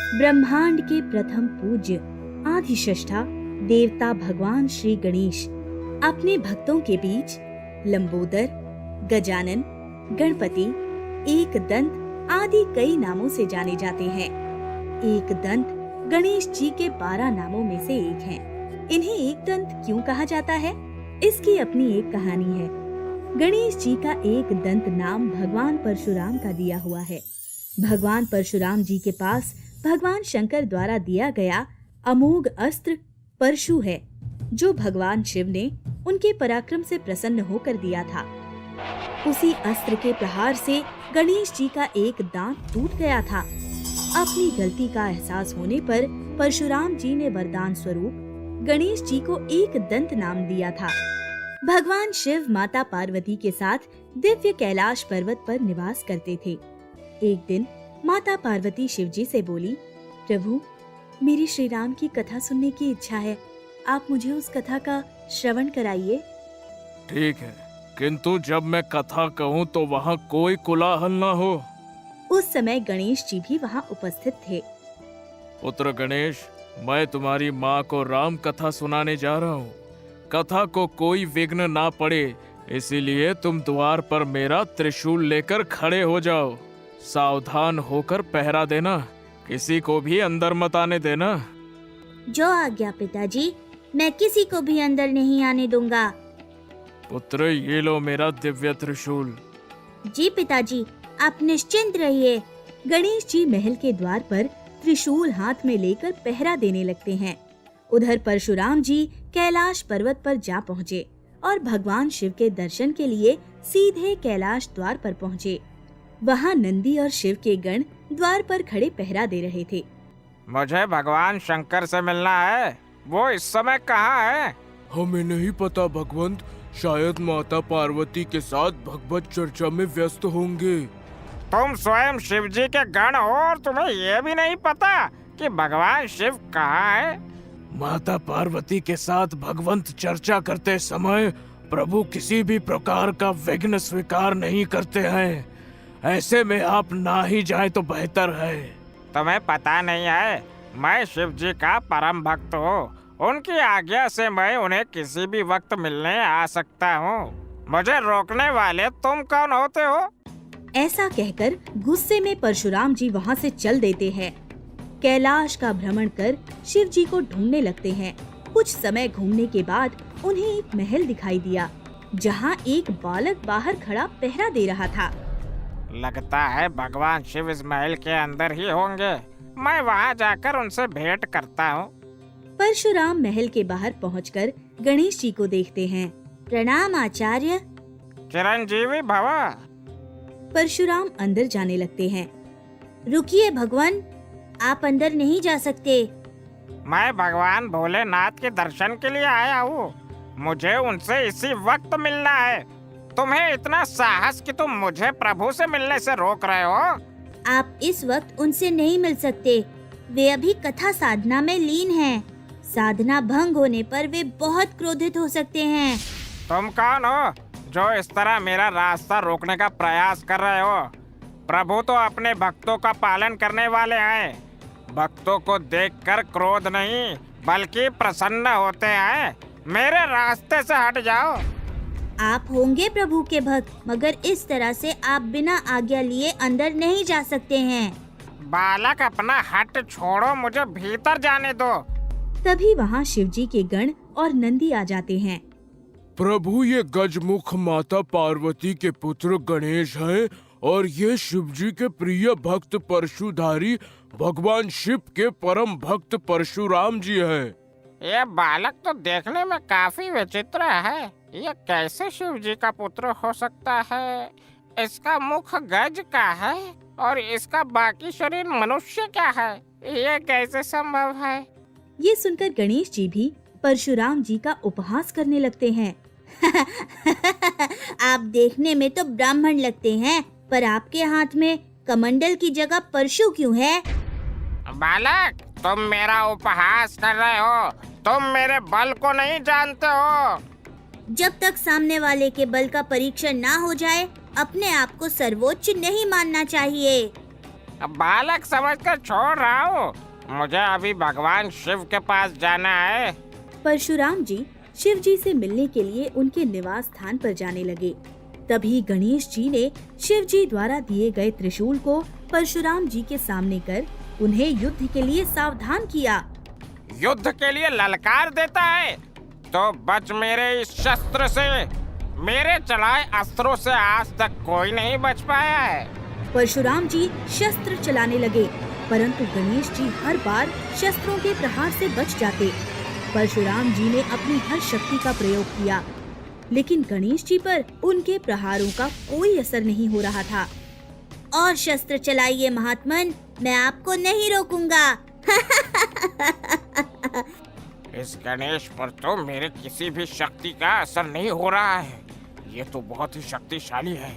ब्रह्मांड के प्रथम पूज्य आदिशष्टा देवता भगवान श्री गणेश अपने भक्तों के बीच लंबोदर, गजानन, गणपति, एकदंत आदि कई नामों से जाने जाते हैं। एकदंत गणेश जी के 12 नामों में से एक है। इन्हें एकदंत क्यों कहा जाता है, इसकी अपनी एक कहानी है। गणेश जी का एकदंत नाम भगवान परशुराम का दिया हुआ है। भगवान परशुराम जी के पास भगवान शंकर द्वारा दिया गया अमोघ अस्त्र परशु है, जो भगवान शिव ने उनके पराक्रम से प्रसन्न होकर दिया था। उसी अस्त्र के प्रहार से गणेश जी का एक दांत टूट गया था। अपनी गलती का एहसास होने पर परशुराम जी ने वरदान स्वरूप गणेश जी को एकदंत नाम दिया था। भगवान शिव माता पार्वती के साथ दिव्य कैलाश पर्वत पर निवास करते थे। एक दिन माता पार्वती शिव जी से बोली, प्रभु, मेरी श्री राम की कथा सुनने की इच्छा है। आप मुझे उस कथा का श्रवण कराइए। ठीक है, किंतु जब मैं कथा कहूँ तो वहाँ कोई कोलाहल न हो। उस समय गणेश जी भी वहाँ उपस्थित थे। पुत्र गणेश, मैं तुम्हारी माँ को राम कथा सुनाने जा रहा हूँ। कथा को कोई विघ्न ना पड़े, इसीलिए तुम द्वार पर मेरा त्रिशूल लेकर खड़े हो जाओ। सावधान होकर पहरा देना, किसी को भी अंदर मत आने देना। जो आज्ञा पिताजी, मैं किसी को भी अंदर नहीं आने दूंगा। पुत्र, ये लो मेरा दिव्य त्रिशूल। जी पिताजी, आप निश्चिंत रहिए। गणेश जी महल के द्वार पर त्रिशूल हाथ में लेकर पहरा देने लगते हैं। उधर परशुराम जी कैलाश पर्वत पर जा पहुँचे और भगवान शिव के दर्शन के लिए सीधे कैलाश द्वार पर पहुँचे। वहाँ नंदी और शिव के गण द्वार पर खड़े पहरा दे रहे थे। मुझे भगवान शंकर से मिलना है, वो इस समय कहाँ है? हमें नहीं पता भगवंत, शायद माता पार्वती के साथ भगवत चर्चा में व्यस्त होंगे। तुम स्वयं शिव जी के गण हो और तुम्हें ये भी नहीं पता कि भगवान शिव कहाँ है? माता पार्वती के साथ भगवंत चर्चा करते समय प्रभु किसी भी प्रकार का विघ्न स्वीकार नहीं करते हैं। ऐसे में आप ना ही जाए तो बेहतर है। तुम्हें पता नहीं है, मैं शिव जी का परम भक्त हूँ। उनकी आज्ञा से मैं उन्हें किसी भी वक्त मिलने आ सकता हूँ। मुझे रोकने वाले तुम कौन होते हो? ऐसा कहकर गुस्से में परशुराम जी वहाँ से चल देते हैं। कैलाश का भ्रमण कर शिव जी को ढूंढने लगते हैं। कुछ समय घूमने के बाद उन्हें एक महल दिखाई दिया, जहाँ एक बालक बाहर खड़ा पहरा दे रहा था। लगता है भगवान शिव इस महल के अंदर ही होंगे। मैं वहाँ जाकर उनसे भेंट करता हूँ। परशुराम महल के बाहर पहुंचकर गणेश जी को देखते हैं। प्रणाम आचार्य। चिरंजीवी भव। परशुराम अंदर जाने लगते हैं। रुकिए भगवान, आप अंदर नहीं जा सकते। मैं भगवान भोलेनाथ के दर्शन के लिए आया हूँ। मुझे उनसे इसी वक्त मिलना है। तुम्हें इतना साहस कि तुम मुझे प्रभु से मिलने से रोक रहे हो? आप इस वक्त उनसे नहीं मिल सकते। वे अभी कथा साधना में लीन हैं। साधना भंग होने पर वे बहुत क्रोधित हो सकते हैं। तुम कौन हो जो इस तरह मेरा रास्ता रोकने का प्रयास कर रहे हो? प्रभु तो अपने भक्तों का पालन करने वाले हैं। भक्तों को देखकर क्रोध नहीं बल्कि प्रसन्न होते हैं। मेरे रास्ते से हट जाओ। आप होंगे प्रभु के भक्त, मगर इस तरह से आप बिना आज्ञा लिए अंदर नहीं जा सकते हैं। बालक, अपना हट छोड़ो, मुझे भीतर जाने दो। तभी वहाँ शिव जी के गण और नंदी आ जाते हैं। प्रभु, ये गजमुख माता पार्वती के पुत्र गणेश हैं और ये शिव जी के प्रिय भक्त परशुधारी भगवान शिव के परम भक्त परशुराम जी हैं। ये बालक तो देखने में काफी विचित्र है। ये कैसे शिव जी का पुत्र हो सकता है? इसका मुख गज का है और इसका बाकी शरीर मनुष्य का है। ये कैसे संभव है? ये सुनकर गणेश जी भी परशुराम जी का उपहास करने लगते हैं। आप देखने में तो ब्राह्मण लगते हैं, पर आपके हाथ में कमंडल की जगह परशु क्यों है? बालक, तुम मेरा उपहास कर रहे हो। तुम मेरे बल को नहीं जानते हो। जब तक सामने वाले के बल का परीक्षण ना हो जाए, अपने आप को सर्वोच्च नहीं मानना चाहिए। बालक समझकर छोड़ रहा हूँ। मुझे अभी भगवान शिव के पास जाना है। परशुराम जी शिव जी से मिलने के लिए उनके निवास स्थान पर जाने लगे। तभी गणेश जी ने शिव जी द्वारा दिए गए त्रिशूल को परशुराम जी के सामने कर उन्हें युद्ध के लिए सावधान किया। युद्ध के लिए ललकार देता है तो बच मेरे इस शस्त्र से। मेरे चलाए अस्त्रों से आज तक कोई नहीं बच पाया है। परशुराम जी शस्त्र चलाने लगे, परंतु गणेश जी हर बार शस्त्रों के प्रहार से बच जाते। परशुराम जी ने अपनी हर शक्ति का प्रयोग किया, लेकिन गणेश जी पर उनके प्रहारों का कोई असर नहीं हो रहा था। और शस्त्र चलाइए महात्मन, मैं आपको नहीं रोकूंगा। इस गणेश पर तो मेरे किसी भी शक्ति का असर नहीं हो रहा है। ये तो बहुत ही शक्तिशाली है।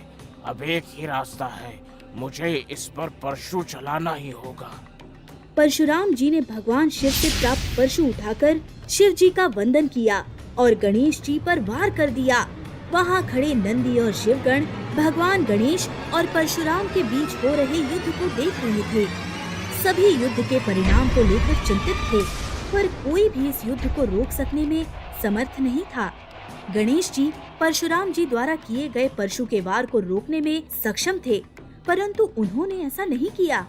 अब एक ही रास्ता है, मुझे इस पर परशु चलाना ही होगा। परशुराम जी ने भगवान शिव से प्राप्त परशु उठाकर शिव जी का वंदन किया और गणेश जी पर वार कर दिया। वहाँ खड़े नंदी और शिवगण भगवान गणेश और परशुराम के बीच हो रहे युद्ध को देख रहे थे। सभी युद्ध के परिणाम को लेकर चिंतित थे, पर कोई भी इस युद्ध को रोक सकने में समर्थ नहीं था। गणेश जी परशुराम जी द्वारा किए गए परशु के वार को रोकने में सक्षम थे, परंतु उन्होंने ऐसा नहीं किया।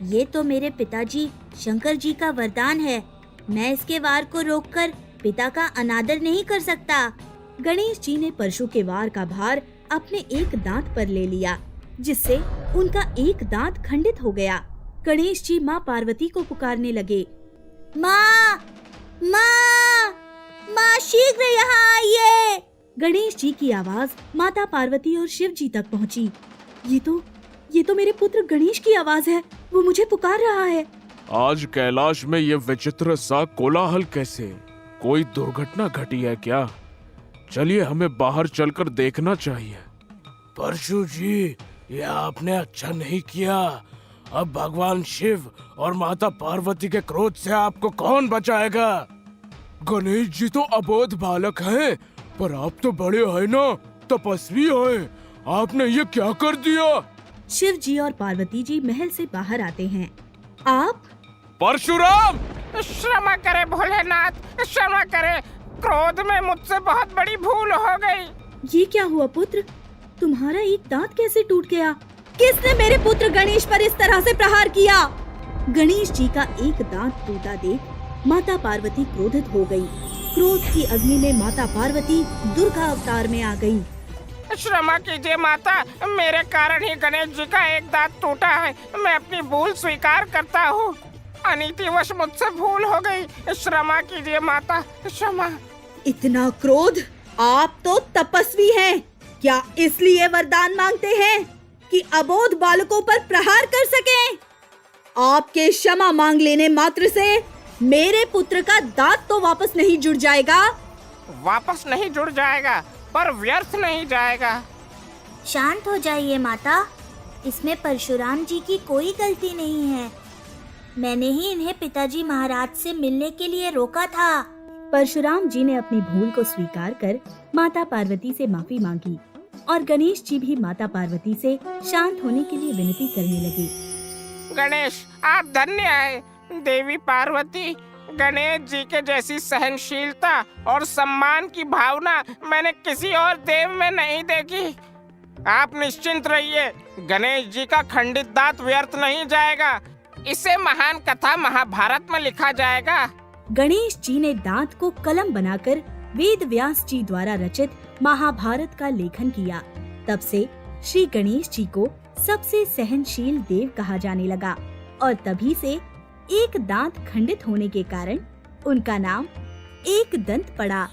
ये तो मेरे पिताजी शंकर जी का वरदान है, मैं इसके वार को रोककर पिता का अनादर नहीं कर सकता। गणेश जी ने परशु के वार का भार अपने एक दांत पर ले लिया, जिससे उनका एक दांत खंडित हो गया। गणेश जी माँ पार्वती को पुकारने लगे, माँ, माँ, माँ शीघ्र यहाँ आइए। गणेश जी की आवाज माता पार्वती और शिव जी तक पहुँची। ये तो मेरे पुत्र गणेश की आवाज है, वो मुझे पुकार रहा है। आज कैलाश में ये विचित्र सा कोलाहल कैसे? कोई दुर्घटना घटी है क्या? चलिए हमें बाहर चलकर देखना चाहिए। परशु जी, ये आपने अच्छा नहीं किया। अब भगवान शिव और माता पार्वती के क्रोध से आपको कौन बचाएगा? गणेश जी तो अबोध बालक हैं, पर आप तो बड़े हैं ना, तपस्वी हैं। आपने ये क्या कर दिया? शिव जी और पार्वती जी महल से बाहर आते हैं। आप? परशुराम! क्षमा करे भोलेनाथ, क्षमा करे। क्रोध में मुझसे बहुत बड़ी भूल हो गई। ये क्या हुआ पुत्र? तुम्हारा एक दांत कैसे टूट गया? किसने मेरे पुत्र गणेश पर इस तरह से प्रहार किया? गणेश जी का एक दांत टूटा देख माता पार्वती क्रोधित हो गई। क्रोध की अग्नि में माता पार्वती दुर्गा अवतार में आ गई। क्षमा कीजिए माता, मेरे कारण ही गणेश जी का एक दांत टूटा है। मैं अपनी भूल स्वीकार करता हूँ। अनीतिवश मुझसे भूल हो गई। क्षमा कीजिए माता, क्षमा। इतना क्रोध? आप तो तपस्वी हैं, क्या इसलिए वरदान मांगते हैं कि अबोध बालकों पर प्रहार कर सकें? आपके क्षमा मांग लेने मात्र से मेरे पुत्र का दांत तो वापस नहीं जुड़ जाएगा। वापस नहीं जुड़ जाएगा, पर व्यर्थ नहीं जाएगा। शांत हो जाइए माता, इसमें परशुराम जी की कोई गलती नहीं है। मैंने ही इन्हें पिताजी महाराज से मिलने के लिए रोका था। परशुराम जी ने अपनी भूल को स्वीकार कर माता पार्वती से माफी मांगी और गणेश जी भी माता पार्वती से शांत होने के लिए विनती करने लगे। गणेश, आप धन्य हैं। देवी पार्वती, गणेश जी के जैसी सहनशीलता और सम्मान की भावना मैंने किसी और देव में नहीं देखी। आप निश्चिंत रहिए, गणेश जी का खंडित दांत व्यर्थ नहीं जाएगा। इसे महान कथा महाभारत में लिखा जाएगा। गणेश जी ने दांत को कलम बनाकर वेद व्यास जी द्वारा रचित महाभारत का लेखन किया। तब से श्री गणेश जी को सबसे सहनशील देव कहा जाने लगा और तभी से एक दांत खंडित होने के कारण उनका नाम एक दंत पड़ा।